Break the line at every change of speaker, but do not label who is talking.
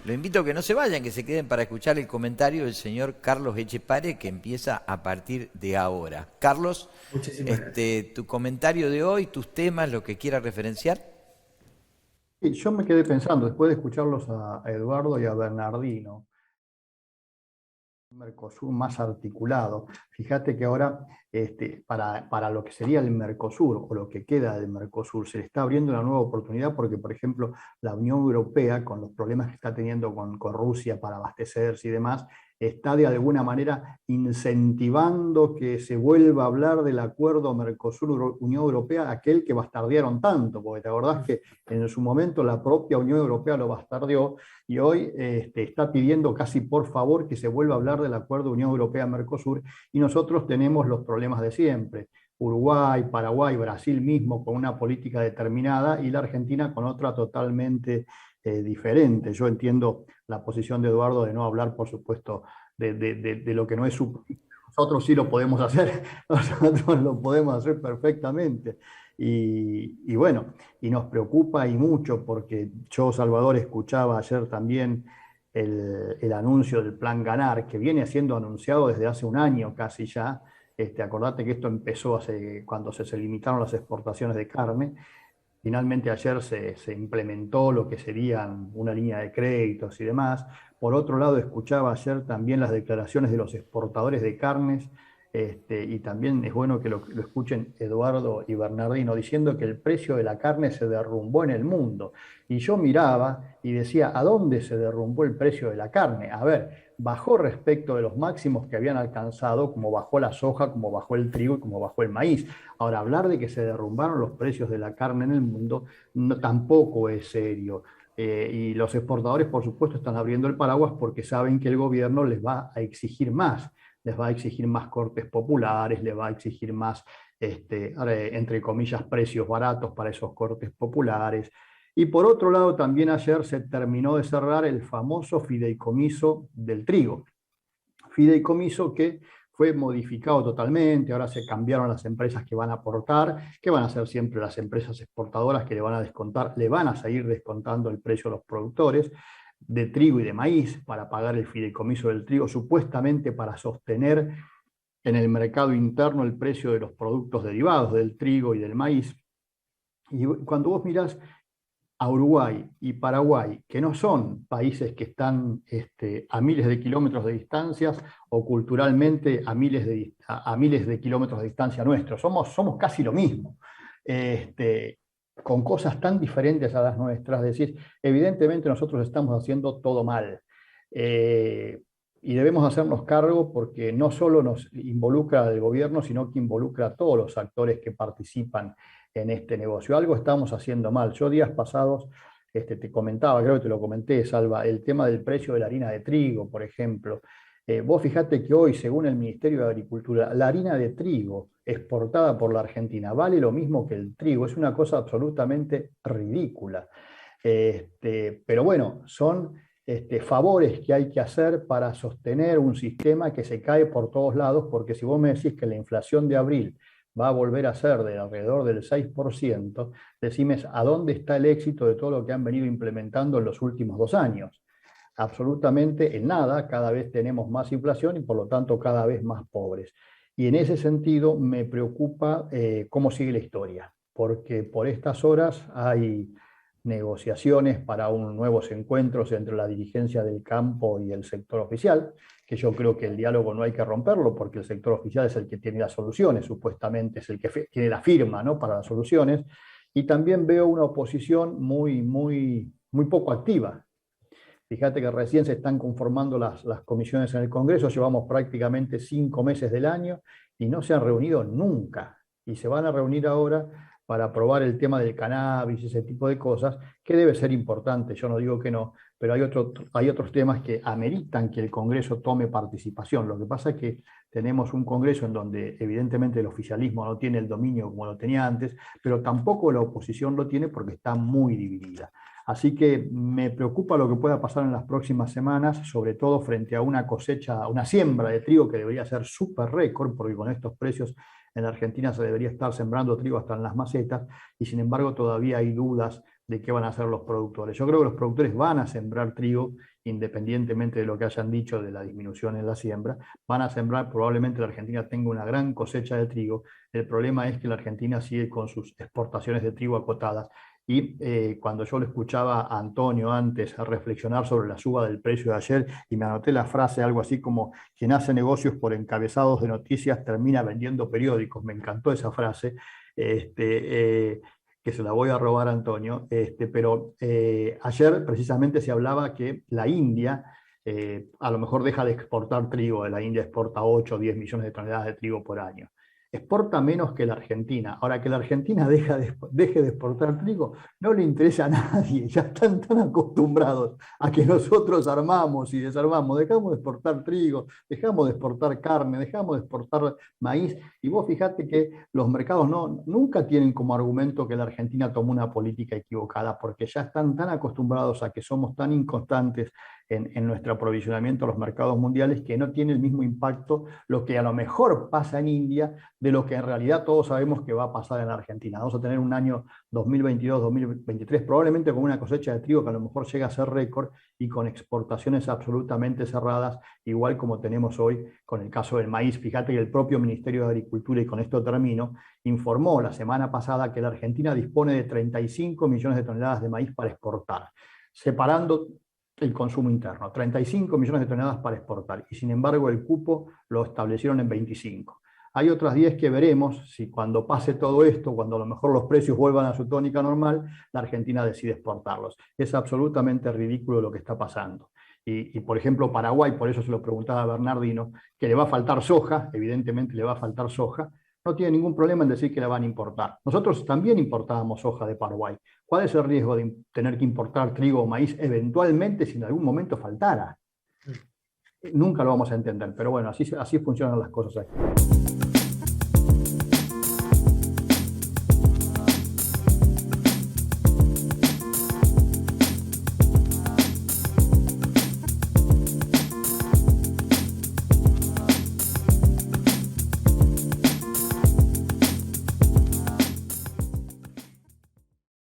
Lo invito a que no se vayan, que se queden para escuchar el comentario del señor Carlos Echepare, que empieza a partir de ahora. Carlos,
Muchísimas gracias.
tu comentario de hoy, tus temas, lo que quieras referenciar.
Y yo me quedé pensando, después de escucharlos a Eduardo y a Bernardino, Mercosur más articulado. Fíjate que ahora, para lo que sería el Mercosur o lo que queda del Mercosur, se le está abriendo una nueva oportunidad porque, por ejemplo, la Unión Europea, con los problemas que está teniendo con Rusia para abastecerse y demás, está de alguna manera incentivando que se vuelva a hablar del acuerdo Mercosur-Unión Europea, aquel que bastardearon tanto, porque te acordás que en su momento la propia Unión Europea lo bastardeó, y hoy está pidiendo casi por favor que se vuelva a hablar del acuerdo Unión Europea-Mercosur, y nosotros tenemos los problemas de siempre. Uruguay, Paraguay, Brasil mismo con una política determinada y la Argentina con otra totalmente diferente. Yo entiendo la posición de Eduardo de no hablar, por supuesto, de lo que no es su... Nosotros sí lo podemos hacer, nosotros lo podemos hacer perfectamente. Y bueno, y nos preocupa y mucho porque yo, Salvador, escuchaba ayer también el anuncio del Plan Ganar, que viene siendo anunciado desde hace un año casi ya. Acordate que esto empezó cuando se limitaron las exportaciones de carne. Finalmente ayer se implementó lo que serían una línea de créditos y demás. Por otro lado, escuchaba ayer también las declaraciones de los exportadores de carnes, y también es bueno que lo escuchen Eduardo y Bernardino, diciendo que el precio de la carne se derrumbó en el mundo. Y yo miraba y decía, ¿a dónde se derrumbó el precio de la carne? A ver, bajó respecto de los máximos que habían alcanzado, como bajó la soja, como bajó el trigo y como bajó el maíz. Ahora, hablar de que se derrumbaron los precios de la carne en el mundo tampoco es serio. Y los exportadores, por supuesto, están abriendo el paraguas porque saben que el gobierno les va a exigir más. Les va a exigir más cortes populares, les va a exigir más, entre comillas, precios baratos para esos cortes populares. Y por otro lado, también ayer se terminó de cerrar el famoso fideicomiso del trigo. Fideicomiso que fue modificado totalmente, ahora se cambiaron las empresas que van a aportar, que van a ser siempre las empresas exportadoras que le van a descontar, le van a seguir descontando el precio a los productores de trigo y de maíz para pagar el fideicomiso del trigo, supuestamente para sostener en el mercado interno el precio de los productos derivados del trigo y del maíz. Y cuando vos mirás a Uruguay y Paraguay, que no son países que están a miles de kilómetros de distancias o culturalmente a miles de kilómetros de distancia nuestros, somos casi lo mismo, con cosas tan diferentes a las nuestras, es decir, evidentemente nosotros estamos haciendo todo mal. Y debemos hacernos cargo porque no solo nos involucra el gobierno, sino que involucra a todos los actores que participan en este negocio. Algo estamos haciendo mal. Yo días pasados te comentaba, creo que te lo comenté, Salva, el tema del precio de la harina de trigo, por ejemplo. Vos fijate que hoy, según el Ministerio de Agricultura, la harina de trigo exportada por la Argentina vale lo mismo que el trigo. Es una cosa absolutamente ridícula. Pero bueno, son favores que hay que hacer para sostener un sistema que se cae por todos lados, porque si vos me decís que la inflación de abril va a volver a ser de alrededor del 6%, decime a dónde está el éxito de todo lo que han venido implementando en los últimos 2 años. Absolutamente en nada, cada vez tenemos más inflación y por lo tanto cada vez más pobres. Y en ese sentido me preocupa cómo sigue la historia, porque por estas horas hay negociaciones para nuevos encuentros entre la dirigencia del campo y el sector oficial, que yo creo que el diálogo no hay que romperlo porque el sector oficial es el que tiene las soluciones, supuestamente es el que tiene la firma, ¿no?, para las soluciones, y también veo una oposición muy poco activa. Fíjate que recién se están conformando las comisiones en el Congreso, llevamos prácticamente 5 meses del año y no se han reunido nunca. Y se van a reunir ahora para aprobar el tema del cannabis y ese tipo de cosas, que debe ser importante, yo no digo que no, pero hay otros temas que ameritan que el Congreso tome participación. Lo que pasa es que tenemos un Congreso en donde evidentemente el oficialismo no tiene el dominio como lo tenía antes, pero tampoco la oposición lo tiene porque está muy dividida. Así que me preocupa lo que pueda pasar en las próximas semanas, sobre todo frente a una cosecha, una siembra de trigo que debería ser súper récord, porque con estos precios en la Argentina se debería estar sembrando trigo hasta en las macetas, y sin embargo todavía hay dudas de qué van a hacer los productores. Yo creo que los productores van a sembrar trigo, independientemente de lo que hayan dicho de la disminución en la siembra, van a sembrar, probablemente la Argentina tenga una gran cosecha de trigo. El problema es que la Argentina sigue con sus exportaciones de trigo acotadas. Y cuando yo le escuchaba a Antonio antes a reflexionar sobre la suba del precio de ayer, y me anoté la frase algo así como: quien hace negocios por encabezados de noticias termina vendiendo periódicos. Me encantó esa frase, que se la voy a robar a Antonio, pero ayer precisamente se hablaba que la India a lo mejor deja de exportar trigo. La India exporta 8 o 10 millones de toneladas de trigo por año. Exporta menos que la Argentina. Ahora, que la Argentina deje de exportar trigo, no le interesa a nadie. Ya están tan acostumbrados a que nosotros armamos y desarmamos. Dejamos de exportar trigo, dejamos de exportar carne, dejamos de exportar maíz. Y vos fijate que los mercados nunca tienen como argumento que la Argentina tomó una política equivocada, porque ya están tan acostumbrados a que somos tan inconstantes en nuestro aprovisionamiento a los mercados mundiales, que no tiene el mismo impacto lo que a lo mejor pasa en India de lo que en realidad todos sabemos que va a pasar en Argentina. Vamos a tener un año 2022-2023 probablemente con una cosecha de trigo que a lo mejor llega a ser récord y con exportaciones absolutamente cerradas, igual como tenemos hoy con el caso del maíz. Fíjate que el propio Ministerio de Agricultura, y con esto termino, informó la semana pasada que la Argentina dispone de 35 millones de toneladas de maíz para exportar, separando el consumo interno. 35 millones de toneladas para exportar, y sin embargo el cupo lo establecieron en 25. Hay otras 10 que veremos si cuando pase todo esto, cuando a lo mejor los precios vuelvan a su tónica normal, la Argentina decide exportarlos. Es absolutamente ridículo lo que está pasando. Y por ejemplo, Paraguay, por eso se lo preguntaba a Bernardino, que le va a faltar soja, evidentemente le va a faltar soja, no tiene ningún problema en decir que la van a importar. Nosotros también importábamos soja de Paraguay. ¿Cuál es el riesgo de tener que importar trigo o maíz eventualmente si en algún momento faltara? Nunca lo vamos a entender, pero bueno, así funcionan las cosas aquí.